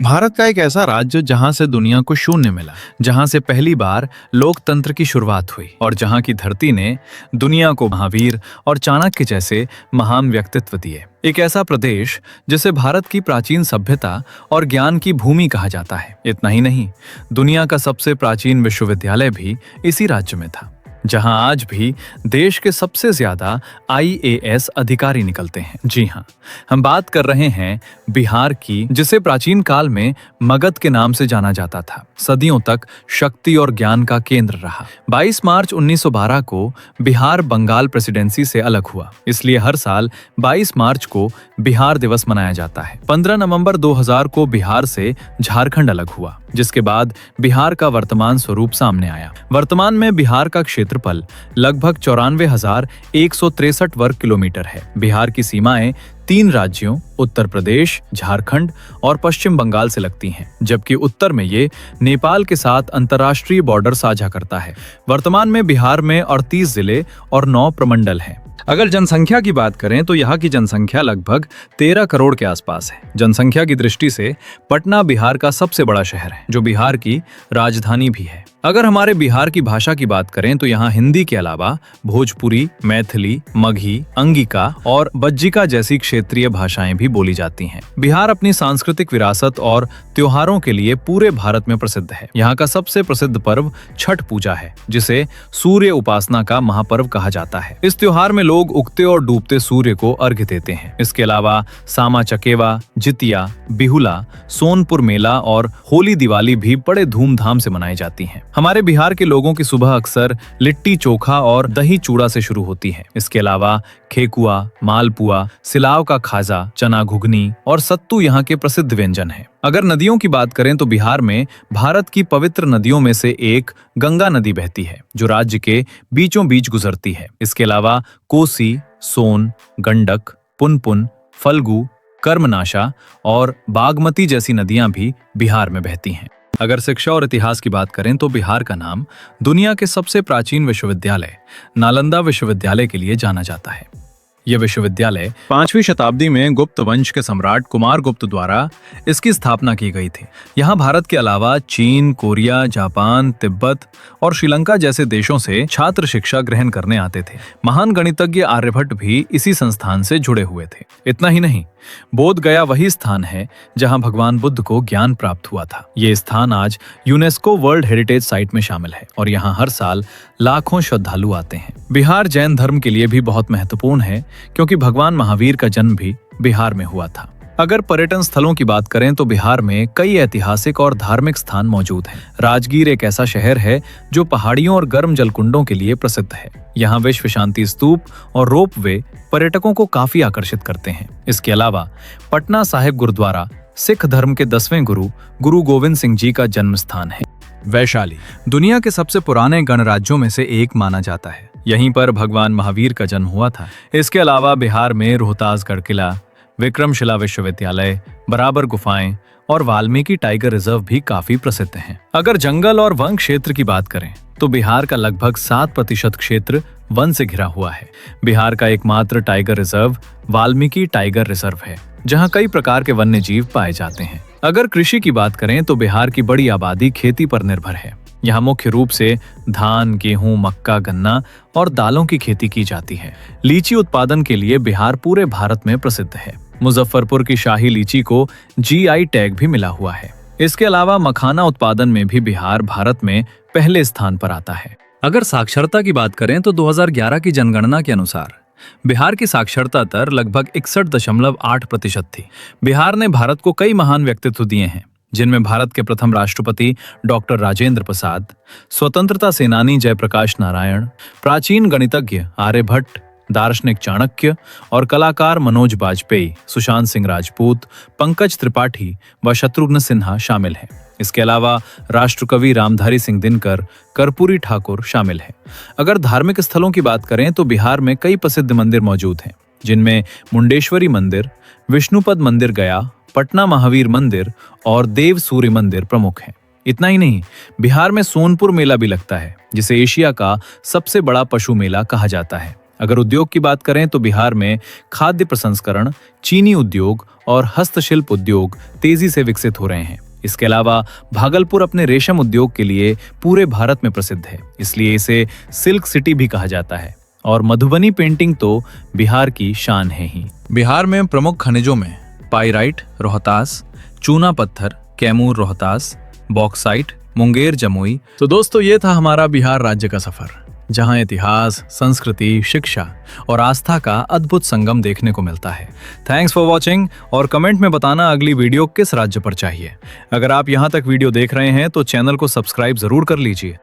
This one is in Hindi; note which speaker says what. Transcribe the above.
Speaker 1: भारत का एक ऐसा राज्य जहां से दुनिया को शून्य मिला, जहां से पहली बार लोकतंत्र की शुरुआत हुई और जहां की धरती ने दुनिया को महावीर और चाणक्य जैसे महान व्यक्तित्व दिए। एक ऐसा प्रदेश जिसे भारत की प्राचीन सभ्यता और ज्ञान की भूमि कहा जाता है। इतना ही नहीं, दुनिया का सबसे प्राचीन विश्वविद्यालय भी इसी राज्य में था, जहां आज भी देश के सबसे ज्यादा IAS अधिकारी निकलते हैं। जी हाँ, हम बात कर रहे हैं बिहार की, जिसे प्राचीन काल में मगध के नाम से जाना जाता था। सदियों तक शक्ति और ज्ञान का केंद्र रहा। 22 मार्च 1912 को बिहार बंगाल प्रेसिडेंसी से अलग हुआ, इसलिए हर साल 22 मार्च को बिहार दिवस मनाया जाता है। 15 नवंबर 2000 को बिहार से झारखंड अलग हुआ, जिसके बाद बिहार का वर्तमान स्वरूप सामने आया। वर्तमान में बिहार का क्षेत्रफल लगभग 94,163 वर्ग किलोमीटर है। बिहार की सीमाएं 3 राज्यों उत्तर प्रदेश, झारखंड और पश्चिम बंगाल से लगती हैं, जबकि उत्तर में ये नेपाल के साथ अंतर्राष्ट्रीय बॉर्डर साझा करता है। वर्तमान में बिहार में 38 जिले और 9 प्रमंडल हैं। अगर जनसंख्या की बात करें तो यहाँ की जनसंख्या लगभग 13 करोड़ के आसपास है। जनसंख्या की दृष्टि से पटना बिहार का सबसे बड़ा शहर है, जो बिहार की राजधानी भी है। अगर हमारे बिहार की भाषा की बात करें तो यहाँ हिंदी के अलावा भोजपुरी, मैथिली, मगही, अंगिका और बज्जिका जैसी क्षेत्रीय भाषाएं भी बोली जाती हैं। बिहार अपनी सांस्कृतिक विरासत और त्योहारों के लिए पूरे भारत में प्रसिद्ध है। यहाँ का सबसे प्रसिद्ध पर्व छठ पूजा है, जिसे सूर्य उपासना का महापर्व कहा जाता है। इस त्योहार में लोग उगते और डूबते सूर्य को अर्घ्य देते हैं। इसके अलावा सामा चकेवा, जितिया, बिहुला, सोनपुर मेला और होली दिवाली भी बड़े धूमधाम से मनाई जाती हैं। हमारे बिहार के लोगों की सुबह अक्सर लिट्टी चोखा और दही चूड़ा से शुरू होती है। इसके अलावा ठेकुआ, मालपुआ, सिलाव का खाजा, चना घुगनी और सत्तू यहाँ के प्रसिद्ध व्यंजन हैं। अगर नदियों की बात करें तो बिहार में भारत की पवित्र नदियों में से एक गंगा नदी बहती है, जो राज्य के बीचों बीच गुजरती है। इसके अलावा कोसी, सोन, गंडक, पुनपुन, फल्गु, कर्मनाशा और बागमती जैसी नदियां भी बिहार में बहती हैं। अगर शिक्षा और इतिहास की बात करें तो बिहार का नाम दुनिया के सबसे प्राचीन विश्वविद्यालय नालंदा विश्वविद्यालय के लिए जाना जाता है। यह विश्वविद्यालय 5वीं शताब्दी में गुप्त वंश के सम्राट कुमार गुप्त द्वारा इसकी स्थापना की गई थी। यहाँ भारत के अलावा चीन, कोरिया, जापान, तिब्बत और श्रीलंका जैसे देशों से छात्र शिक्षा ग्रहण करने आते थे। महान गणितज्ञ आर्यभट्ट भी इसी संस्थान से जुड़े हुए थे। इतना ही नहीं, बोध गया वही स्थान है जहां भगवान बुद्ध को ज्ञान प्राप्त हुआ था। ये स्थान आज यूनेस्को वर्ल्ड हेरिटेज साइट में शामिल है और यहाँ हर साल लाखों श्रद्धालु आते हैं। बिहार जैन धर्म के लिए भी बहुत महत्वपूर्ण है, क्योंकि भगवान महावीर का जन्म भी बिहार में हुआ था। अगर पर्यटन स्थलों की बात करें तो बिहार में कई ऐतिहासिक और धार्मिक स्थान मौजूद हैं। राजगीर एक ऐसा शहर है जो पहाड़ियों और गर्म जलकुंडों के लिए प्रसिद्ध है। यहाँ विश्व शांति स्तूप और रोपवे पर्यटकों को काफी आकर्षित करते हैं। इसके अलावा पटना साहिब गुरुद्वारा सिख धर्म के 10वें गुरु गोविंद सिंह जी का जन्म स्थान है। वैशाली दुनिया के सबसे पुराने गणराज्यों में से एक माना जाता है। यहीं पर भगवान महावीर का जन्म हुआ था। इसके अलावा बिहार में रोहतासगढ़ किला, विक्रमशिला विश्वविद्यालय, बराबर गुफाएं और वाल्मीकि टाइगर रिजर्व भी काफी प्रसिद्ध हैं। अगर जंगल और वन क्षेत्र की बात करें तो बिहार का लगभग 7% क्षेत्र वन से घिरा हुआ है। बिहार का एकमात्र tiger reserve Valmiki tiger reserve है, जहां कई प्रकार के वन्य जीव पाए जाते हैं। अगर कृषि की बात करें तो बिहार की बड़ी आबादी खेती पर निर्भर है। यहाँ मुख्य रूप से धान, गेहूं, मक्का, गन्ना और दालों की खेती की जाती है। लीची उत्पादन के लिए बिहार पूरे भारत में प्रसिद्ध है। मुजफ्फरपुर की शाही लीची को GI टैग भी मिला हुआ है। इसके अलावा मखाना उत्पादन में भी बिहार भारत में पहले स्थान पर आता है। अगर साक्षरता की बात करें तो 2011 की जनगणना के अनुसार बिहार की साक्षरता दर लगभग 61.8% थी। बिहार ने भारत को कई महान व्यक्तित्व दिए हैं, जिनमें भारत के प्रथम राष्ट्रपति डॉक्टर राजेंद्र प्रसाद, स्वतंत्रता सेनानी जयप्रकाश नारायण, प्राचीन गणितज्ञ आर्यभट्ट, दार्शनिक चाणक्य और कलाकार मनोज बाजपेयी, सुशांत सिंह राजपूत, पंकज त्रिपाठी व शत्रुघ्न सिन्हा शामिल हैं। इसके अलावा राष्ट्रकवि रामधारी सिंह दिनकर, कर्पूरी ठाकुर शामिल हैं। अगर धार्मिक स्थलों की बात करें तो बिहार में कई प्रसिद्ध मंदिर मौजूद हैं, जिनमें मुंडेश्वरी मंदिर, विष्णुपद मंदिर गया, पटना महावीर मंदिर और देव सूर्य मंदिर प्रमुख हैं। इतना ही नहीं, बिहार में सोनपुर मेला भी लगता है, जिसे एशिया का सबसे बड़ा पशु मेला कहा जाता है। अगर उद्योग की बात करें तो बिहार में खाद्य प्रसंस्करण, चीनी उद्योग और हस्तशिल्प उद्योग तेजी से विकसित हो रहे हैं। इसके अलावा भागलपुर अपने रेशम उद्योग के लिए पूरे भारत में प्रसिद्ध है, इसलिए इसे सिल्क सिटी भी कहा जाता है। और मधुबनी पेंटिंग तो बिहार की शान है ही। बिहार में प्रमुख खनिजों में पाइराइट रोहतास, चूना पत्थर कैमूर रोहतास, बॉक्साइट मुंगेर जमुई। तो दोस्तों, ये था हमारा बिहार राज्य का सफर, जहां इतिहास, संस्कृति, शिक्षा और आस्था का अद्भुत संगम देखने को मिलता है। थैंक्स फॉर वॉचिंग और कमेंट में बताना अगली वीडियो किस राज्य पर चाहिए। अगर आप यहां तक वीडियो देख रहे हैं तो चैनल को सब्सक्राइब जरूर कर लीजिए।